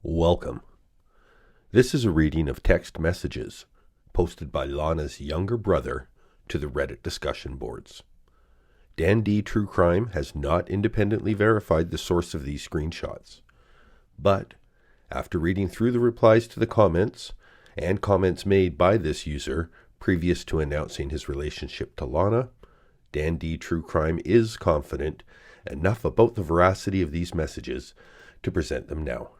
Welcome. This is a reading of text messages posted by Lana's younger brother to the Reddit discussion boards. Dan D. True Crime has not independently verified the source of these screenshots. But, after reading through the replies to the comments, and comments made by this user previous to announcing his relationship to Lana, Dan D. True Crime is confident enough about the veracity of these messages to present them now.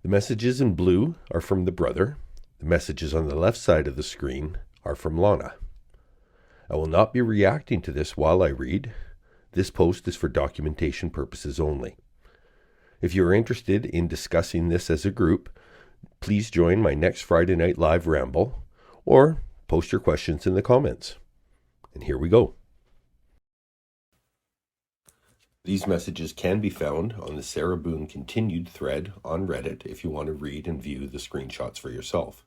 The messages in blue are from the brother. The messages on the left side of the screen are from Lana. I will not be reacting to this while I read. This post is for documentation purposes only. If you are interested in discussing this as a group, please join my next Friday night live ramble or post your questions in the comments. And here we go. These messages can be found on the Sarah Boone_Continued thread on Reddit if you want to read and view the screenshots for yourself.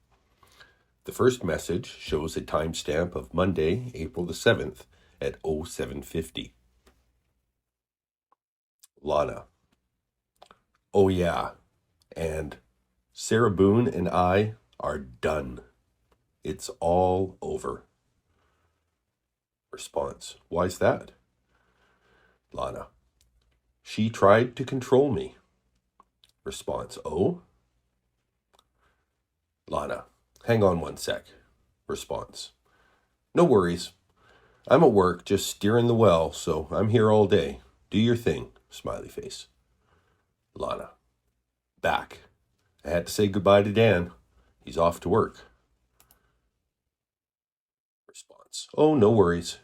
The first message shows a timestamp of Monday, April the 7th at 0750. Lana. Oh yeah, and Sarah Boone and I are done. It's all over. Response. Why's that? Lana. She tried to control me. Response. Oh? Lana. Hang on one sec. Response. No worries. I'm at work just steering the well, so I'm here all day. Do your thing. Smiley face. Lana. Back. I had to say goodbye to Dan. He's off to work. Response. Oh, no worries.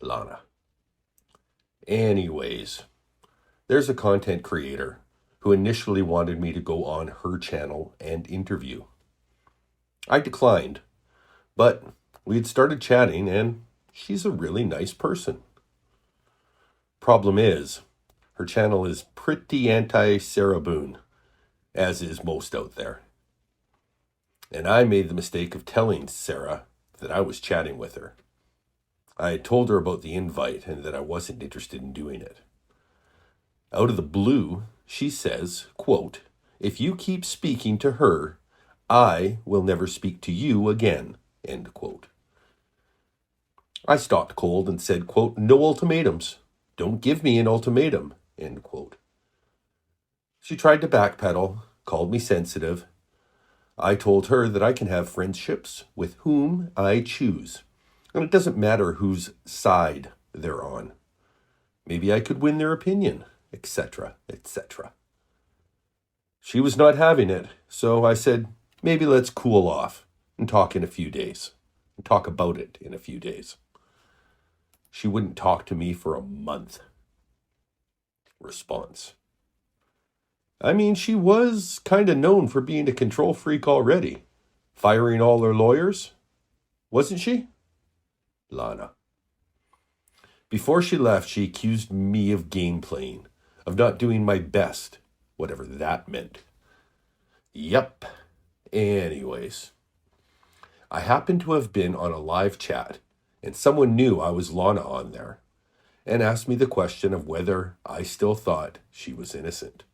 Lana. Anyways, there's a content creator who initially wanted me to go on her channel and interview. I declined, but we had started chatting and she's a really nice person. Problem is, her channel is pretty anti-Sarah Boone, as is most out there. And I made the mistake of telling Sarah that I was chatting with her. I had told her about the invite and that I wasn't interested in doing it. Out of the blue, she says, quote, "If you keep speaking to her, I will never speak to you again," end quote. I stopped cold and said, quote, "No ultimatums. Don't give me an ultimatum," end quote. She tried to backpedal, called me sensitive. I told her that I can have friendships with whom I choose. And it doesn't matter whose side they're on. Maybe I could win their opinion, etc., etc. She was not having it, so I said, maybe let's cool off and talk in a few days. And talk about it in a few days. She wouldn't talk to me for a month. Response. I mean, she was kind of known for being a control freak already. Firing all her lawyers. Wasn't she? Lana. Before she left, she accused me of game playing, of not doing my best, whatever that meant. Yep. Anyways, I happened to have been on a live chat, and someone knew I was Lana on there, and asked me the question of whether I still thought she was innocent.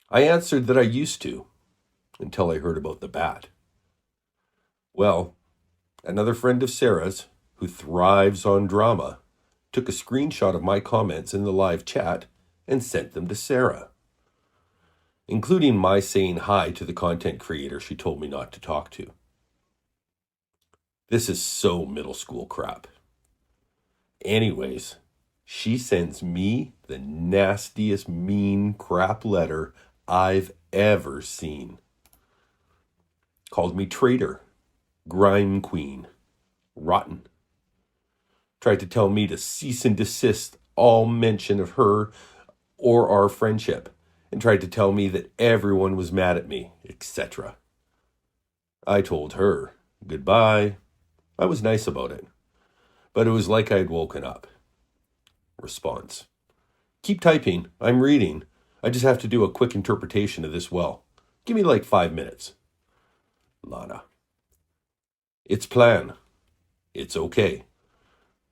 I answered that I used to, until I heard about the bat. Well, another friend of Sarah's, who thrives on drama, took a screenshot of my comments in the live chat and sent them to Sarah, including my saying hi to the content creator she told me not to talk to. This is so middle school crap. Anyways, she sends me the nastiest mean crap letter I've ever seen. Called me traitor, grime queen, rotten. Tried to tell me to cease and desist all mention of her or our friendship, and tried to tell me that everyone was mad at me, etc. I told her goodbye. I was nice about it, but it was like I had woken up. Response. Keep typing. I'm reading. I just have to do a quick interpretation of this well. Give me like 5 minutes. Lana. It's plan. It's okay.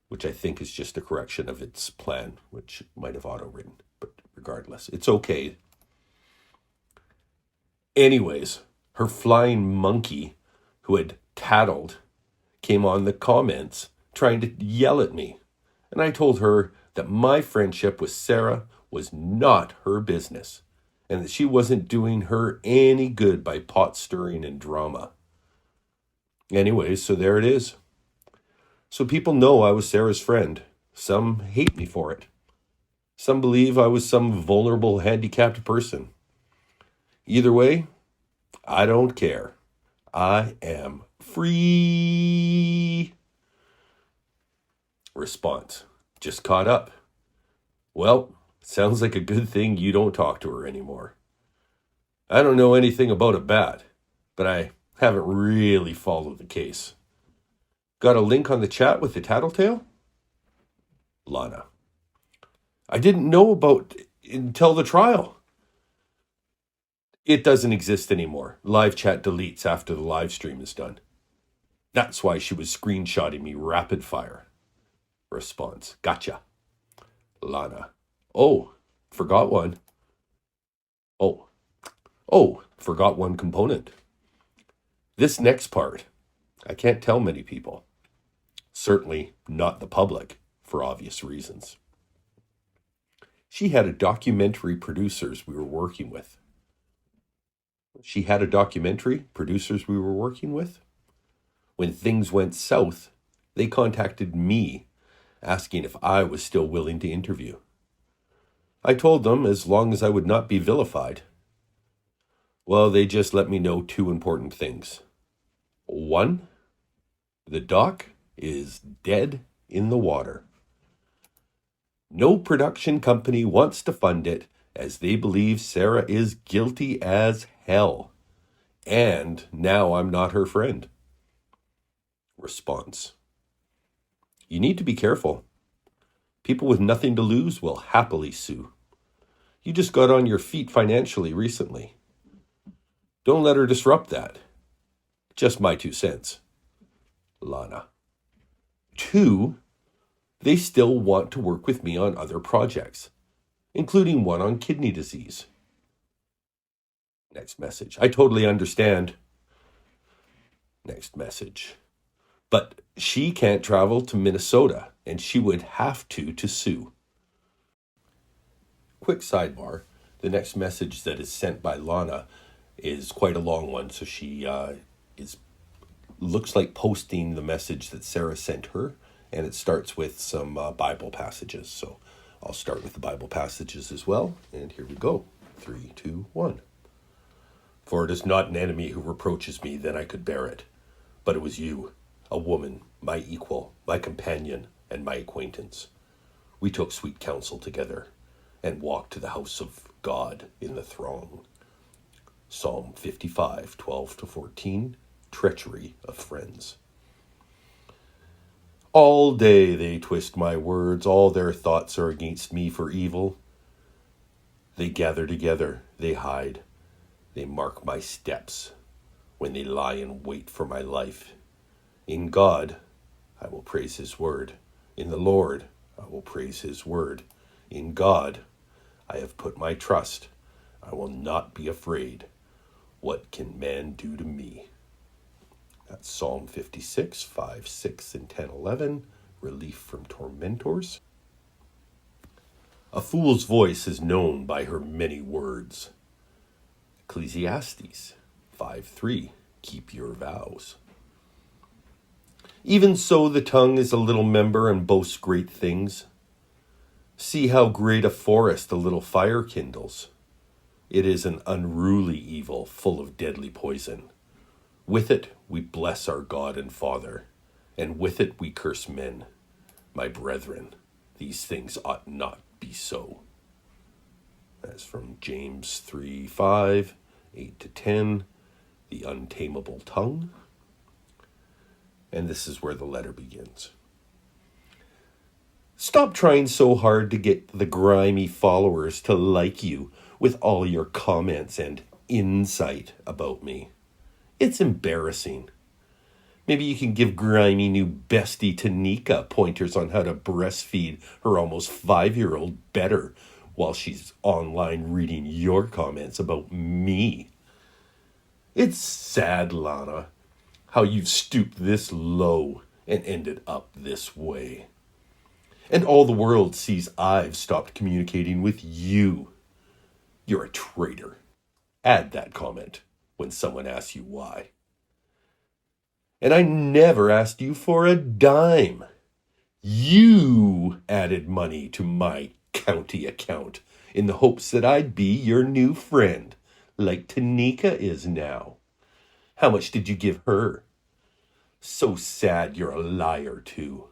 Which I think is just a correction of its plan, which might have auto-written, but regardless. It's okay. Anyways, her flying monkey, who had tattled, came on the comments trying to yell at me. And I told her that my friendship with Sarah was not her business and that she wasn't doing her any good by pot stirring and drama. Anyways, so there it is. So people know I was Sarah's friend. Some hate me for it. Some believe I was some vulnerable, handicapped person. Either way, I don't care. I am free. Response. Just caught up. Well, sounds like a good thing you don't talk to her anymore. I don't know anything about a bat, but I haven't really followed the case. Got a link on the chat with the tattletale? Lana. I didn't know about it until the trial. It doesn't exist anymore. Live chat deletes after the live stream is done. That's why she was screenshotting me rapid fire. Response. Gotcha. Lana. Oh, forgot one. Forgot one component. This next part, I can't tell many people. Certainly not the public, for obvious reasons. She had a documentary producers we were working with. When things went south, they contacted me, asking if I was still willing to interview. I told them as long as I would not be vilified. Well, they just let me know two important things. One, the doc is dead in the water. No production company wants to fund it as they believe Sarah is guilty as hell. And now I'm not her friend. Response. You need to be careful. People with nothing to lose will happily sue. You just got on your feet financially recently. Don't let her disrupt that. Just my 2 cents. Lana. 2, they still want to work with me on other projects, including one on kidney disease. Next message. I totally understand. Next message. But she can't travel to Minnesota, and she would have to sue. Quick sidebar. The next message that is sent by Lana is quite a long one, so she looks like posting the message that Sarah sent her, and it starts with some Bible passages. So I'll start with the Bible passages as well, and here we go. 3, 2, 1. For it is not an enemy who reproaches me, then I could bear it. But it was you, a woman, my equal, my companion, and my acquaintance. We took sweet counsel together, and walked to the house of God in the throng. Psalm 55, 12-14, treachery of friends. All day they twist my words, all their thoughts are against me for evil. They gather together, they hide, they mark my steps when they lie in wait for my life. In God, I will praise his word. In the Lord, I will praise his word. In God, I have put my trust. I will not be afraid. What can man do to me? That's Psalm 56, 5, 6, and 10, 11. Relief from tormentors. A fool's voice is known by her many words. Ecclesiastes 5:3. Keep your vows. Even so the tongue is a little member and boasts great things. See how great a forest a little fire kindles. It is an unruly evil full of deadly poison. With it we bless our God and Father, and with it we curse men. My brethren, these things ought not be so. That's from James 3:5, 8-10, the untamable tongue. And this is where the letter begins. Stop trying so hard to get the grimy followers to like you with all your comments and insight about me. It's embarrassing. Maybe you can give grimy new bestie Tanika pointers on how to breastfeed her almost 5-year-old better while she's online reading your comments about me. It's sad, Lana, how you've stooped this low and ended up this way. And all the world sees I've stopped communicating with you. You're a traitor. Add that comment when someone asks you why. And I never asked you for a dime. You added money to my county account in the hopes that I'd be your new friend, like Tanika is now. How much did you give her? So sad you're a liar, too.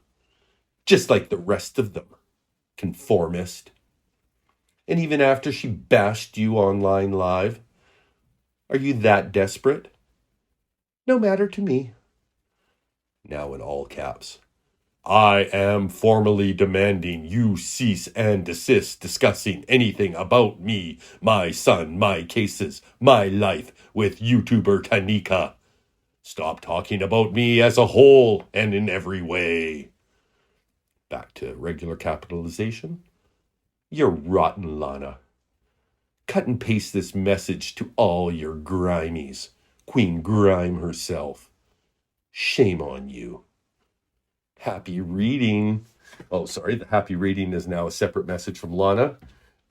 Just like the rest of them. Conformist. And even after she bashed you online live, are you that desperate? No matter to me. Now in all caps. I am formally demanding you cease and desist discussing anything about me, my son, my cases, my life with YouTuber Tanika. Stop talking about me as a whole and in every way. Back to regular capitalization. You're rotten, Lana. Cut and paste this message to all your grimies. Queen Grime herself. Shame on you. Happy reading. Oh, sorry. The happy reading is now a separate message from Lana.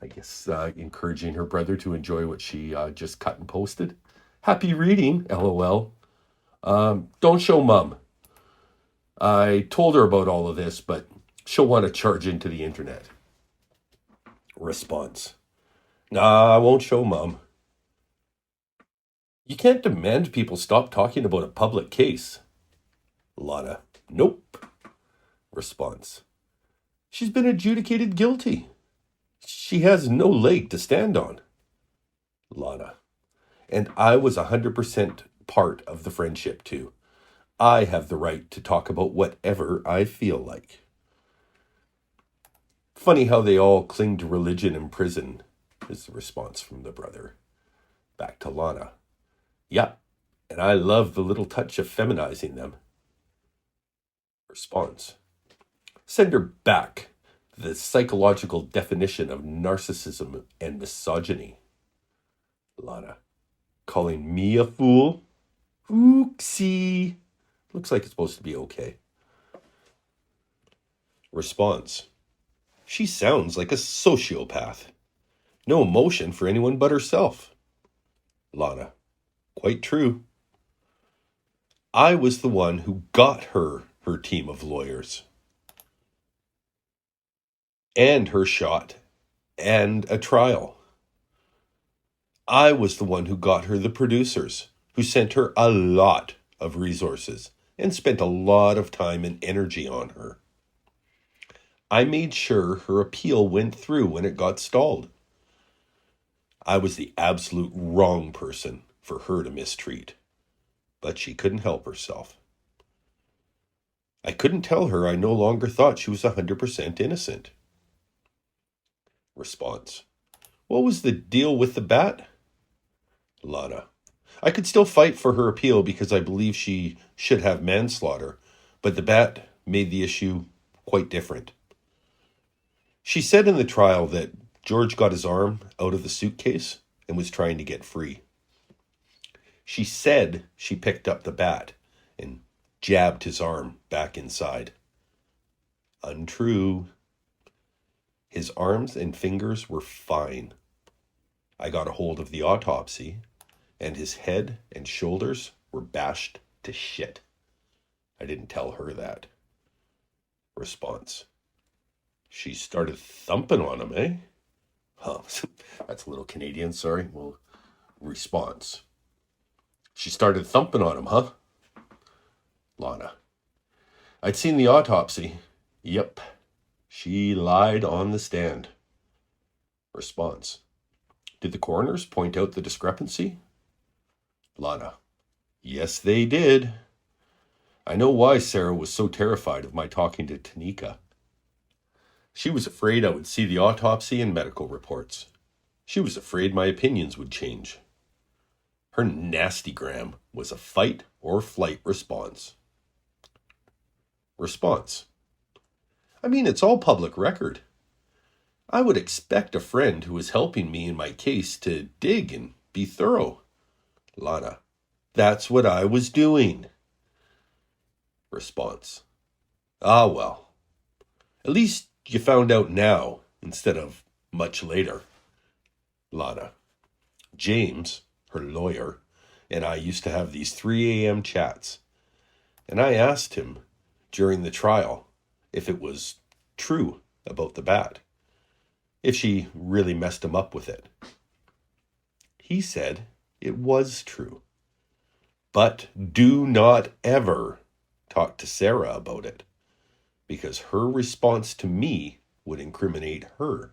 I guess encouraging her brother to enjoy what she just cut and posted. Happy reading, LOL. Don't show Mum. I told her about all of this, but she'll want to charge into the internet. Response. Nah, I won't show Mum. You can't demand people stop talking about a public case. Lana. Nope. Response. She's been adjudicated guilty. She has no leg to stand on. Lana. And I was 100% part of the friendship too. I have the right to talk about whatever I feel like. Funny how they all cling to religion in prison, is the response from the brother. Back to Lana. Yeah, and I love the little touch of feminizing them. Response. Send her back the psychological definition of narcissism and misogyny. Lana. Calling me a fool? Oopsie. Looks like it's supposed to be okay. Response. She sounds like a sociopath. No emotion for anyone but herself. Lana. Quite true. I was the one who got her team of lawyers. And her shot. And a trial. I was the one who got her the producers, who sent her a lot of resources and spent a lot of time and energy on her. I made sure her appeal went through when it got stalled. I was the absolute wrong person for her to mistreat, but she couldn't help herself. I couldn't tell her I no longer thought she was 100% innocent. Response. What was the deal with the bat? Lana. I could still fight for her appeal because I believe she should have manslaughter, but the bat made the issue quite different. She said in the trial that George got his arm out of the suitcase and was trying to get free. She said she picked up the bat and jabbed his arm back inside. Untrue. His arms and fingers were fine. I got a hold of the autopsy, and his head and shoulders were bashed to shit. I didn't tell her that. Response. She started thumping on him, eh? Oh, that's a little Canadian, sorry. Well, response. She started thumping on him, huh? Lana. I'd seen the autopsy. Yep. She lied on the stand. Response. Did the coroners point out the discrepancy? Lana. Yes, they did. I know why Sarah was so terrified of my talking to Tanika. She was afraid I would see the autopsy and medical reports. She was afraid my opinions would change. Her nastygram was a fight or flight response. Response. I mean, it's all public record. I would expect a friend who is helping me in my case to dig and be thorough. Lana. That's what I was doing. Response. Ah, well. At least you found out now instead of much later. Lana. James, her lawyer, and I used to have these 3 a.m. chats. And I asked him during the trial if it was true about the bat, if she really messed him up with it. He said it was true. But do not ever talk to Sarah about it, because her response to me would incriminate her,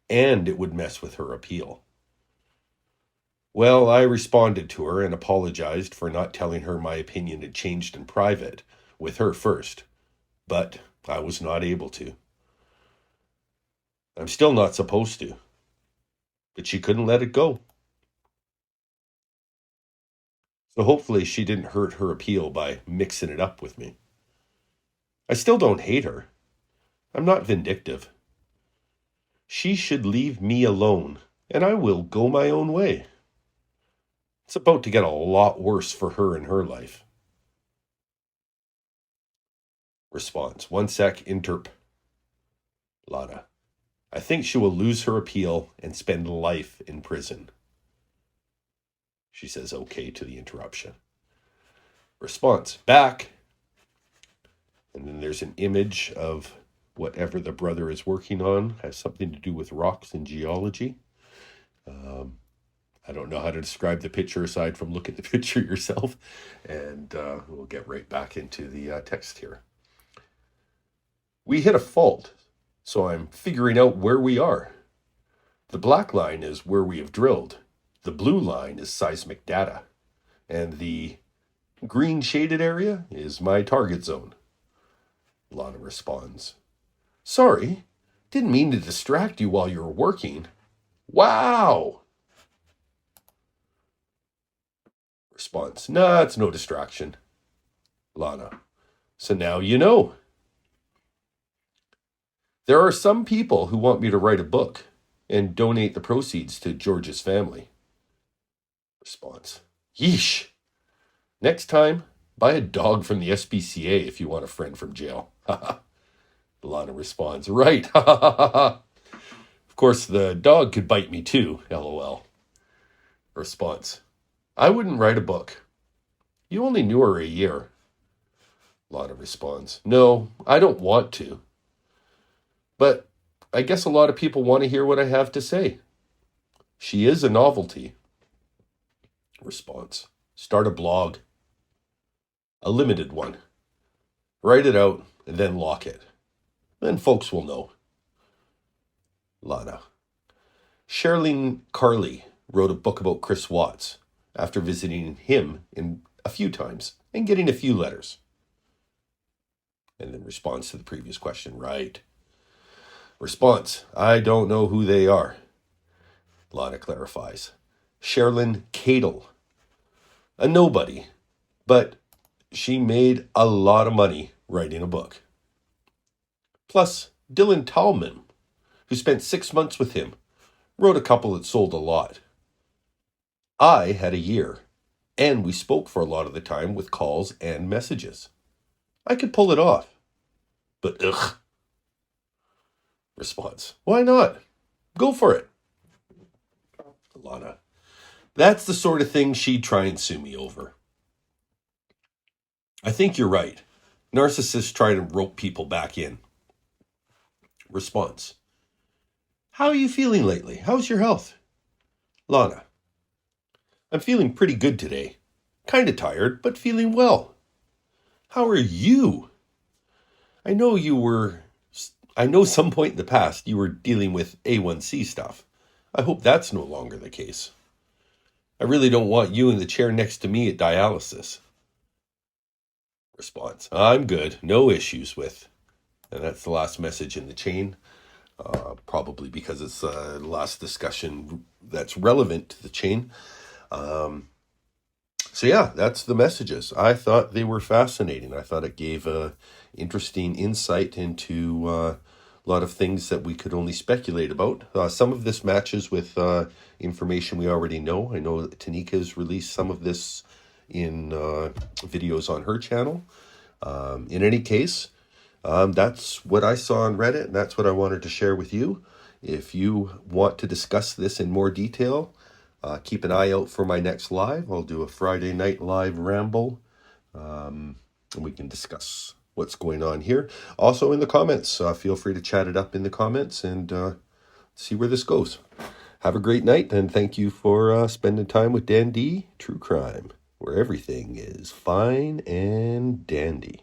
and it would mess with her appeal. Well, I responded to her and apologized for not telling her my opinion had changed in private, with her first, but I was not able to. I'm still not supposed to, but she couldn't let it go. So hopefully she didn't hurt her appeal by mixing it up with me. I still don't hate her. I'm not vindictive. She should leave me alone, and I will go my own way. It's about to get a lot worse for her in her life. Response. 1 sec, interp. Lana. I think she will lose her appeal and spend life in prison. She says okay to the interruption. Response. Back. And then there's an image of whatever the brother is working on. Has something to do with rocks and geology. I don't know how to describe the picture aside from look at the picture yourself. And we'll get right back into the text here. We hit a fault, so I'm figuring out where we are. The black line is where we have drilled. The blue line is seismic data. And the green shaded area is my target zone. Lana responds. Sorry, didn't mean to distract you while you were working. Wow! Response. Nah, it's no distraction. Lana. So now you know. There are some people who want me to write a book and donate the proceeds to George's family. Response. Yeesh. Next time, buy a dog from the SPCA if you want a friend from jail. Lana responds. Right. Of course, the dog could bite me too. LOL. Response. I wouldn't write a book. You only knew her a year. Lana responds. No, I don't want to. But I guess a lot of people want to hear what I have to say. She is a novelty. Response. Start a blog. A limited one. Write it out and then lock it. Then folks will know. Lana. Sherilyn Carley wrote a book about Chris Watts after visiting him a few times and getting a few letters. And then responds to the previous question. Right. Response. I don't know who they are. Lana clarifies. Sherilyn Cadle. A nobody. But she made a lot of money writing a book. Plus, Dylan Tallman, who spent 6 months with him, wrote a couple that sold a lot. I had a year, and we spoke for a lot of the time with calls and messages. I could pull it off. But ugh. Response. Why not? Go for it. Lana. That's the sort of thing she'd try and sue me over. I think you're right. Narcissists try to rope people back in. Response. How are you feeling lately? How's your health? Lana. I'm feeling pretty good today. Kind of tired, but feeling well. How are you? I know some point in the past you were dealing with A1C stuff. I hope that's no longer the case. I really don't want you in the chair next to me at dialysis. Response. I'm good. No issues with. And that's the last message in the chain. Probably because it's the last discussion that's relevant to the chain. So yeah, that's the messages. I thought they were fascinating. I thought it gave interesting insight into a lot of things that we could only speculate about. Some of this matches with information we already know. I know that Tanika's released some of this in videos on her channel. In any case, that's what I saw on Reddit, and that's what I wanted to share with you. If you want to discuss this in more detail, keep an eye out for my next live. I'll do a Friday night live ramble, and we can discuss what's going on here. Also in the comments, feel free to chat it up in the comments and see where this goes. Have a great night, and thank you for spending time with Dan D True Crime, where everything is fine and dandy.